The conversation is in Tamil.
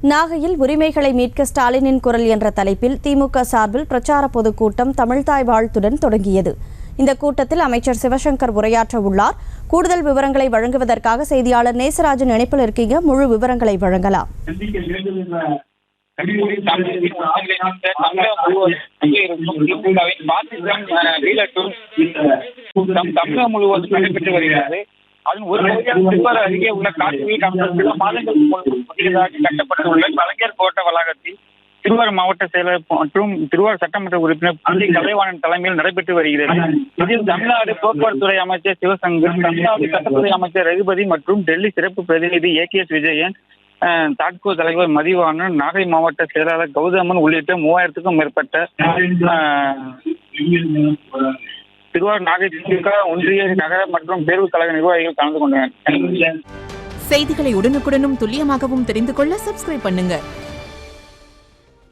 நாகையில் உரிமைகளை மீட்க ஸ்டாலினின் குரல் என்ற தலைப்பில் திமுக சார்பில் பிரச்சார பொதுக்கூட்டம் தமிழ்தாய் வாழ்த்துடன் தொடங்கியது. இந்த கூட்டத்தில் அமைச்சர் சிவசங்கர் உரையாற்ற உள்ளார். கூடுதல் விவரங்களை வழங்குவதற்காக செய்தியாளர் நேசராஜன் இணைப்பில் இருக்கீங்க. முழு விவரங்களை வழங்கலாம். தமிழகம் முழுவதும் நடைபெற்று வருகிறது. அதன் ஒரு பகுதியாக அருகே உள்ள காட்டுவில் சில மாதங்களுக்கு கட்டப்பட்டுள்ள கலைஞர் கோட்ட வளாகத்தில் திருவாரூர் மாவட்ட செயலர் மற்றும் திருவாரூர் சட்டமன்ற உறுப்பினர் பள்ளி கலைவாணன் தலைமையில் நடைபெற்று வருகிறது. இதில் தமிழ்நாடு போக்குவரத்துறை அமைச்சர் சிவசங்கர், தமிழ்நாடு சட்டத்துறை அமைச்சர் ரகுபதி மற்றும் டெல்லி சிறப்பு பிரதிநிதி AKS விஜயன், தாட்கோ தலைவர் மதிவாணன், நாகை மாவட்ட செயலாளர் கௌதமன் உள்ளிட்ட 3000க்கும் மேற்பட்ட திருவாரூர் நாகை திமுக ஒன்றிய நகர மற்றும் தேர்வு கழக நிர்வாகிகள் கலந்து கொண்டனர். செய்திகளை உடனுக்குடனும் துல்லியமாகவும் தெரிந்து கொள்ள சப்ஸ்கிரைப் பண்ணுங்க.